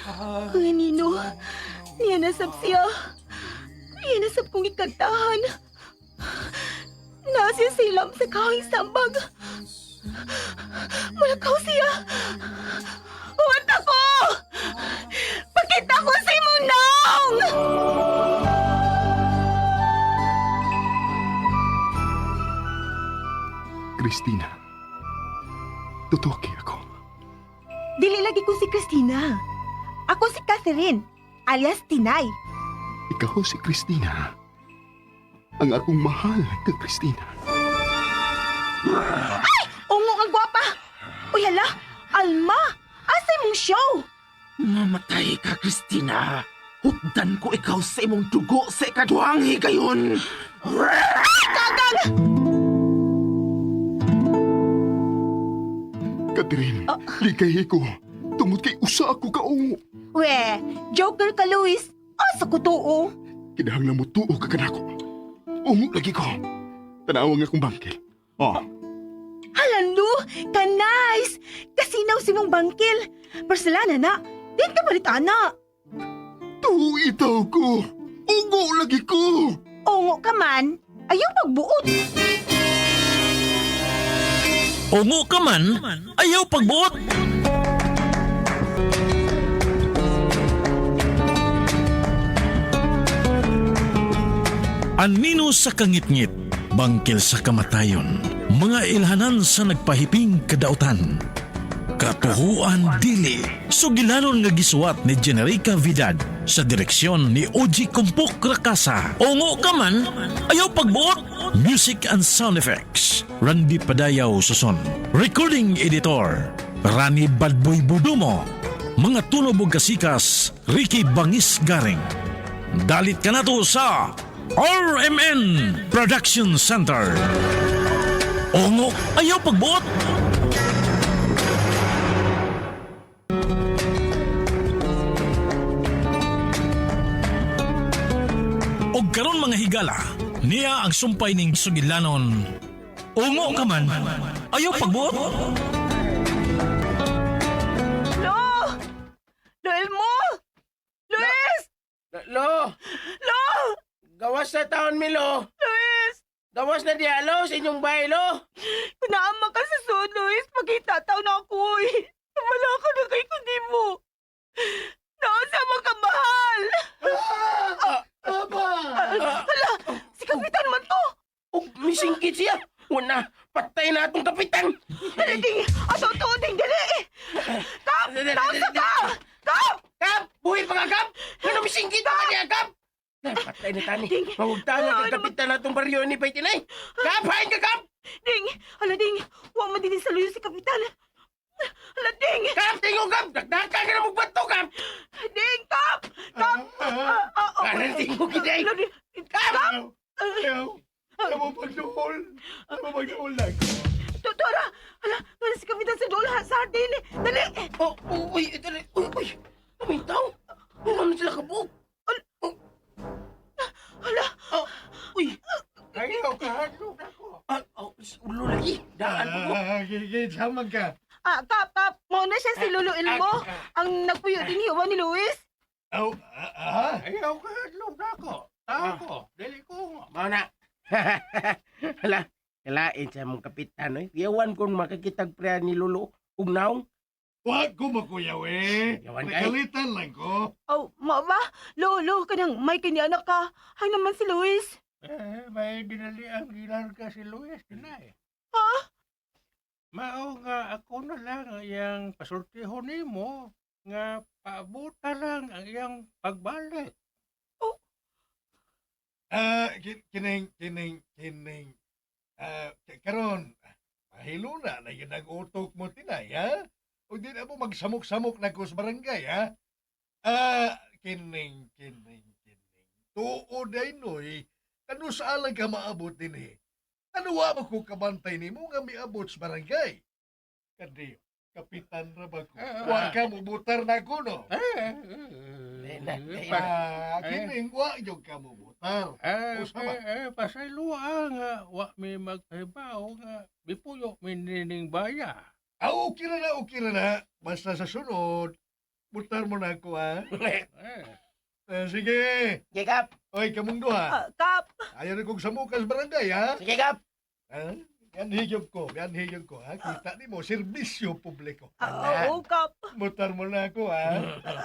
Ang Nino, niya nasab siya. Niya nasab kong ikantahan. Nasi silam sa kahing sambag. Malakaw siya. Huwag ako! Pakita ko si Munong! Christina, tutuki ako. Dili lagi ko si Christina. Ako si Catherine, alias Tinay. Ikaw si Christina. Ang akong mahal ka, Christina. Ay! Ungo ang gwapa! Uy, hala! Alma! Asay mong show? Mamatay ka, Christina. Hutdan ko ikaw sa imong dugo sa ikaduhang higayon. Kagang! Catherine, ligay ko. Tungod kay usa ako kaungo. We, joker ka, Luis. Asa ko tuo? Kinahanglan mo tuo ka kanako. Ungo lagi ko. Tanawang akong bangkil. Oh, Halando! Ka-nice! Kasinaw si mong bangkil. Barcelona na. Din ka balitana. tuitaw ko. Ungo lagi ko. Ongo ka man. Ayaw pagbuot. Ungo ka man, ayaw pagbuot. Anino sa kangitngit, bangkil sa kamatayon, mga ilhanan sa nagpahiping kadautan. Katuhuan dili, sugilanon nga gisuwat ni Generica Vidal sa direksyon ni Oji Kumpuk Rakasa. Ungo ka man, ayaw pagbuot. Music and sound effects, Randy Padayaw Suson. Recording editor, Rani Badboy Budumo. Mga tunog ug kasikas, Ricky Bangis Garing. Dalit ka na to sa RMN Production Center. Ungo, ayaw pagbuot. Og karon mga higala, niya ang sumpay ning sugilanon. Ungo ka man, ayaw pagbuot. Lo! Lo Elmo! Luis! Lo! Lo! Gawas na taon, Milo! Luis! Gawas na dialo sa inyong bahay, Lo! Kunaama ka sa sud, Luis. Pagkitataw na ako eh. Wala ka na kay kundi mo. Naasa magkamahal. Aba! Hala, si Kapitan man to. Misingkit siya! Una, patay na itong kapitan! Dali, ding. Ato to, ding, dali. Kap! Tausa ka! Kap! Kap! Buhay pa ka, Kap! Ano misingkit ka niya, Kap? Patay na tani. Ding. Mawagtangan ang kapitan na itong baryo ni Paitinay. Kap! Hain ka, Kap! Ding! Hala, ding. Huwag madinig sa luyo si Kapitan. Hala, ding! Kap! Tingog, Kap! Dagdakan ka na magbato, Kap! Ding, Kap! Kap! Parang tingog, Kiday! Hala, ding. Kap! Ayaw. Ano pagduhol? Ano pagduhol lang? Tutora! Hala, hala si Kapitan sa dola sa atin eh. Dali! Uy! Dali! Uy! Amintaw! Ano sila kabuk? Hala! Uy! Ayaw ka, hadlok ako. Ulo lagi! Daan mo! Gigisamag ka. Kap! Mauna siya si Lolo Elmo. Ang nagpuyo din hiwa ni Luis. Ayaw ka, hadlok ako. Ako, dili ko. Mauna! Hala! Kalain sa mong kapitan, eh. Yawan kong makakitag prehan ni Lolo. Ugnaw. Huwag ko makuyaw eh. Yawan kay. Nagalitan lang ko. Oh, ma ba? Lolo, kanang may kanya-anak ka. Hay naman si Luis. May dinali ang gilarga si Luis na eh. Ha? Mao nga ako na lang ang iyang pasultihon nimo nga paabuta lang ang iyang pagbalik. Oh. Kining. Karon, mahilo na yun ang utok mo tinay, ha? O di na mo magsamok-samok na ko sa barangay, ha? Kining. Tuod ay noy, kano saan lang ka maabot din eh. Ano wa mo ko kabantay ni mo nga miabot sa barangay? Kadi, kapitan na ba ko? Wa ka mo butar na ko, no? Kining, wa yung ka mo butar. Pasayloa nga, wa may magpahibaw nga, bipuyo may nining baya. Okay na. Basta sa sunod, Butar mo na ako, ha? Eh, Sige. Sige, Kap. Oy, kamong duha. Kap, Ayaw na kong samukas barangay, ha? Sige, Kap. Ha? Yan higog ko, ha? Kita ni mo, serbisyo publiko. oo, Kap. Butar mo na ako, ha?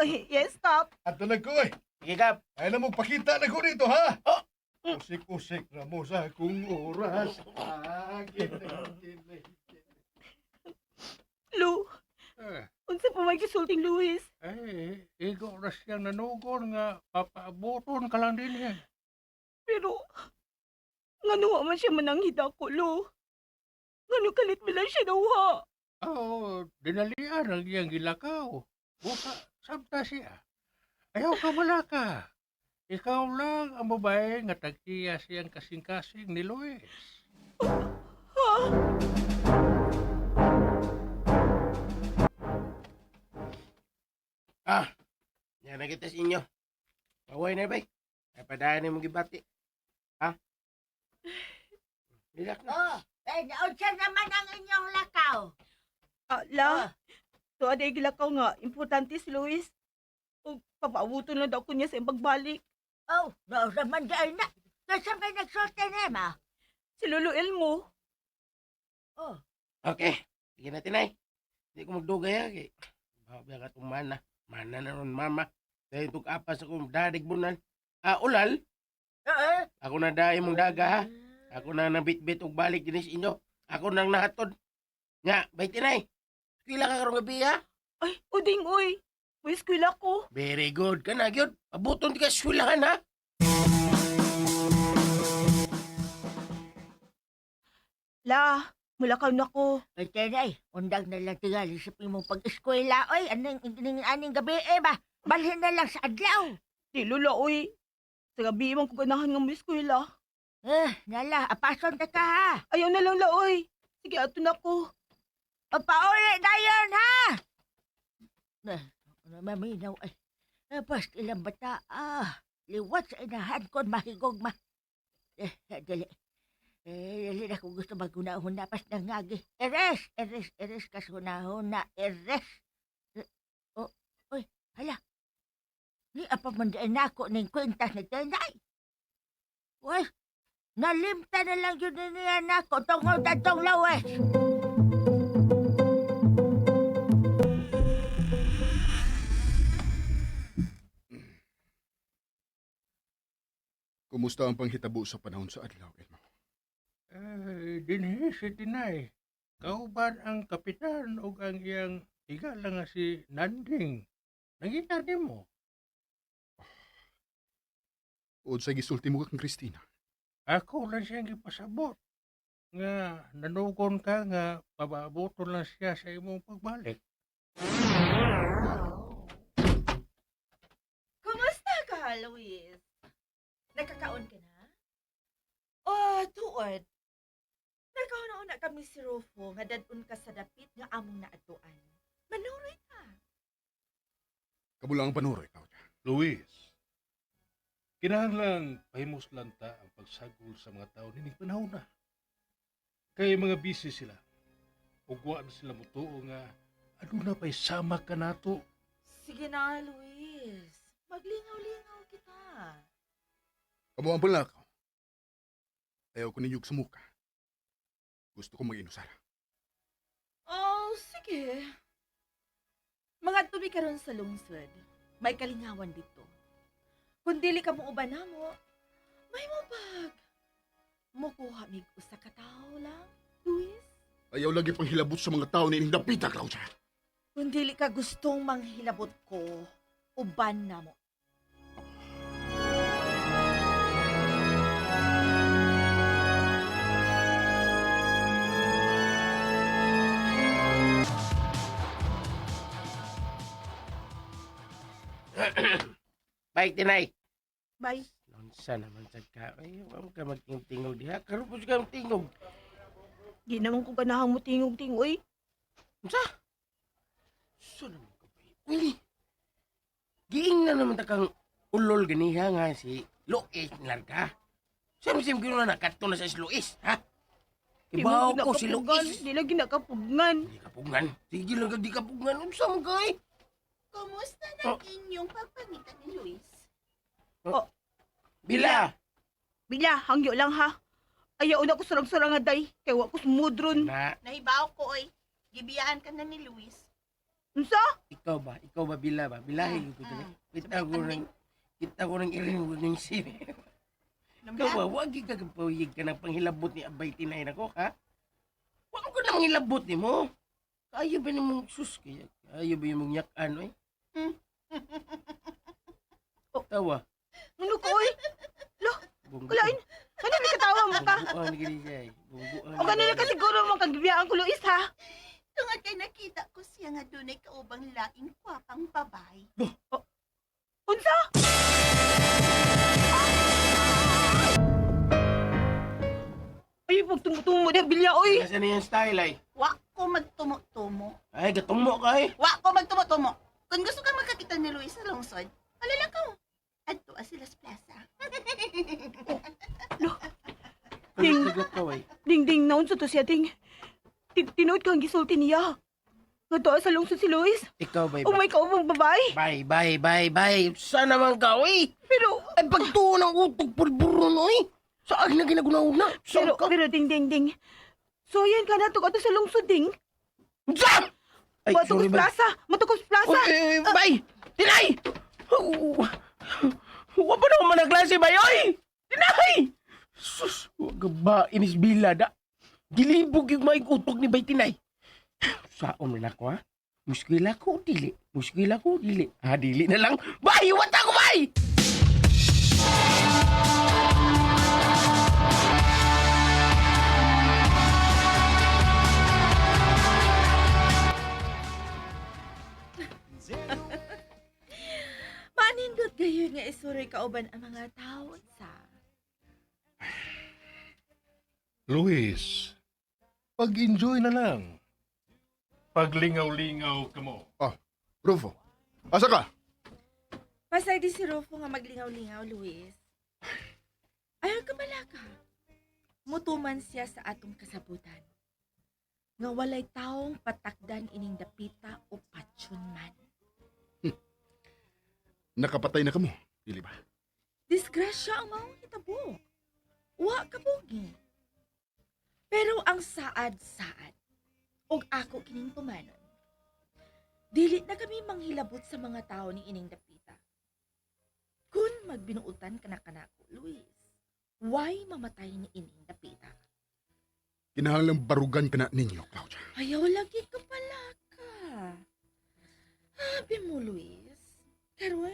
Yes, Kap. Ato na ko, eh. Sige, Kap. Ayaw na mo pakita na ko dito, ha? Oh. Usik-usik na mo sa akong oras. Lu, eh, unsa pa may gisulting Luis? igo na siyang nanugon nga papaabuton ka lang din yan. Pero, ngano man siya mananghid ako, Lu. Ngano kalit mo lang siya nauha. Dinalian ang iyang gilakaw. Buka, sabta siya. Ayaw ka malaka. Ikaw lang ang babae nga tagtiya siyang kasing-kasing ni Luis. Ha? Yan na kita sa inyo. Paway na, bay. Napadaan na mong gibati. Ha? Relax na. Oh, naunsa naman ang inyong lakaw. La, to aday gilakaw nga, importante si Luis. O, papauto na daw ko niya sa iyang pagbalik. Oh, naman dahil na. Nasa may nagsorte na ma. Si Lolo Elmo. Oh, Okay. Sige na, tinay. Hindi ko magdugay, ha. Bawa ka itong mana. Mana na ron, mama. Dahil itong apas akong dadig bunan. Ulal. Ako na dahil mong daga, ha. Ako na nabit-bit og balik din sa inyo. Ako nang nahatod. Nga, bay tinay. Kila ka karong gabi, ha? Ay, uding, uy. May eskwela ko. Very good. Kana, gyud. Abuton di ka swilahan, ha? La, mulakaw na ko. ay tenay, undang na lang tingali sa mong pag-eskwela. Oy, aning gabi ba? Balhin na lang sa adlaw. Di, Lolo, uy. Sa gabi man ko ganahan nga may eskwela. Nala, apason na ka ha. Ayaw na lang, la, uy. Sige, ato na ko. Pauli na yun ha. Maminaw ay. Basta ilang bata liwat sa inahan ko mahigog ma. Dali. Dali na kung gusto magunahon na pas ng ngagi. Eres kasunahon na eres. Oy, hala. Ni apa mandaan na ako ng kwintas na tenay. Uy, nalimta na lang yun niya na ako tungkol tatong lawes. Kumusta ang panghitabo sa panahon sa adlaw, Elmo? Dinhi si Tinay. Kauban ang kapitan o ang iyang higala nga si Nanding. Nangita ni mo. Od sa gisulti mo kang Christina. Ako lang siyang ipasabot. Nga nanugon ka nga pababuton lang siya sa imong pagbalik. Kumusta ka, Luis? Nagkakaon ka na? Oh, tuod. Nagkauna-una kami si Rufo nga dadun ka sa dapit nga among naatuan. Manuroy ka. Kabulang panuroy, Claudia. Luis, kinahanglang pahimos lang ta ang pagsagol sa mga tao nining panahon na. Kaya mga busy sila. Ugwa na sila mutuo nga ano na pa'y sama ka nato. Sige na, Luis. Maglingaw-lingaw kita. Kabuang pala ako. Ayaw ko ninyog sa muka. Gusto ko mag-inusara. Oh, sige. Mga tubi karon sa lungsod. May kalingawan dito. Kung dili ka mo uban mo, may mabag. Mukuha mig usa ka tawo lang, Luis. Ayaw lagi pang hilabot sa mga tao na ining dapita, Claudia. Kung dili ka gustong manghilabot ko, uban na mo. Bay, tinay. Bye. Nonsa naman sa ka. Ay, huwag ka magtingog diha. Karoon po siya tingog. Di naman ko ganahan mo tingog-ting, uy. Unsa? So naman ka ba? Uy, giing na naman takang ulol ganiha nga si Luis nilarga. Sim-sim gino na nakato na sa si Luis, ha? Ibaw ko si Luis. Di lagi nakapugngan. Di kapugngan. Sige lang di kapugngan. Unsa mo kay? Kumusta na inyong pagpangitan ni Luis? Bila! Bila, hangyo lang ha. Ayaw na ko sarang-sarang nga day. Kaya wa ko sumudron. Na, Nahibaw ko oy. Gibiyaan ka na ni Luis. Unsa? ikaw ba? Ikaw ba, Bila ba? Bilahin ko dili. Kita ko ng iring mo ng sini. Ikaw ba, wag ka kapawig ka ng panghilabot ni Abay Tinay na ko, ha? Wag ko nang hilabot ni mo. Kaya ba ni mong sus kaya? Kaya ba yung mong yakan, oy? Tawa. Ano ko oy? Bunggo. Kulain. Ano may katawa mo ka? Bungguan gini siya, eh. Bungguan. O ganun ka siguro mong kagibiyaan ko Luis ha? Tungod kay nakita ko siya nga dunay kaubang laing kwapang babay. Unsa? Ay, pagtumutumo na bilya oy. Nasaan na yung style, ay? Wa ko magtumo-tumo. Ay, gatumbo ka, eh. Wa ko magtumo-tumo. Kung gusto ka magkakita ni Luis sa lungsod, malalakaw. Adto sila sa plaza. Ding. Sagot ka, ay. Ding naon sa to siya ding. Tinood kang gisulti niya. Nga doon sa lungsod si Luis. Ikaw, bay. O may kaubang babae. Bye. Saan naman ka, oy? Pero, Ay, pagtuon ang utog pulburon, oy. Saan na ginaguna-una? Saan ka? pero ding. So yan ka na to ato sa lungsod ding. Saan? Ay, Matukos sorry, bay. plaza. Matukos plaza. Uy, bay! Tinay! Huwag pa naman nagklase, bay, oy! Tinay! Sus, huwag ka ba inis bilada? Gilibog yung mga utok ni bay, Tinay. Saan na ako, ha? Muskila ko, dili. Ha, dili na lang. Bay, iwat ako, bay! Manindot gayon nga isuroy kauban ang mga tao sa... Luis, pag-enjoy na lang. Paglingaw-lingaw ka mo. Rufo, asa ka? Pasay di si Rufo nga maglingaw-lingaw, Luis. Ayaw ka malaka. Mutuman siya sa atong kasabutan. Nga walay taong patakdan ining dapita o patsyon man. Nakapatay na ka mo, dili ba? Disgrasya ang maong hitabo. Wa ka bugi. Pero ang saad-saad, og ako kining tumanon, dili na kami manghilabot sa mga tao ni ining dapita. Kung magbinuutan ka na kanako, Luis, why mamatay ni ining dapita? Kinahanglang barugan ka na ninyo, Claudia. Ayaw lagi ka pala ka. Habi mo, Luis. Karon,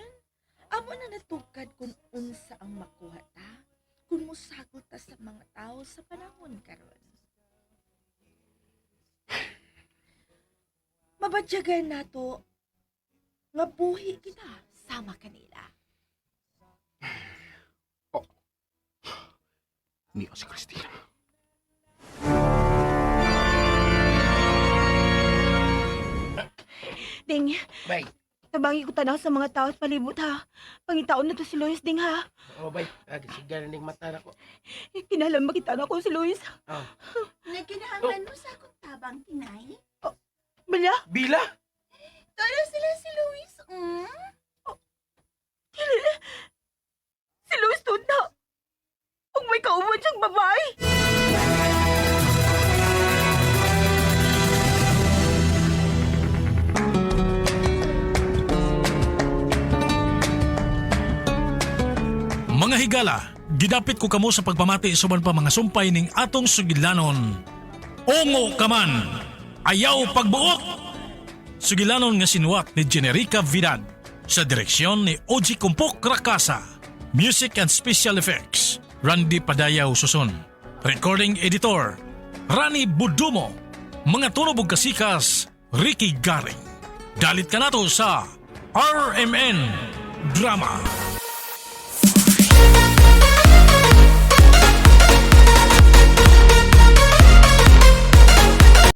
amo na natugkad kung unsa ang makuha ta, kung musagol ta sa mga tao sa panahon karon. Mabadyagan nato nga buhi kita sama kanila. Niya si Christina. Ding, Bay. tabangi ko tanaw sa mga tao at palibot ha. Pangitaon na to si Luis ding ha. Oh, bay. Sigaran ng mata na ko. Kinahalan makita na ko si Luis. Oh. Nagkinahanglan mo sa akong tabang, Tinay? Bilya? Bila? Tara sila si Luis, Si Luis doon na. Kung may kauban siyang babae. Mga higala, gidapit ko kamo sa pagpamati suban pa mga sumpay ning atong sugilanon. Ungo ka man, ayaw pagbuot. Sugilanon nga sinuwat ni Generica Vidal sa direksyon ni Oji Kumpok Rakasa. Music and Special Effects, Randy Padayaw Suson. Recording Editor, Rani Budumo. Mga tunobog kasikas, Ricky Garing. Dalit ka nato sa RMN Drama.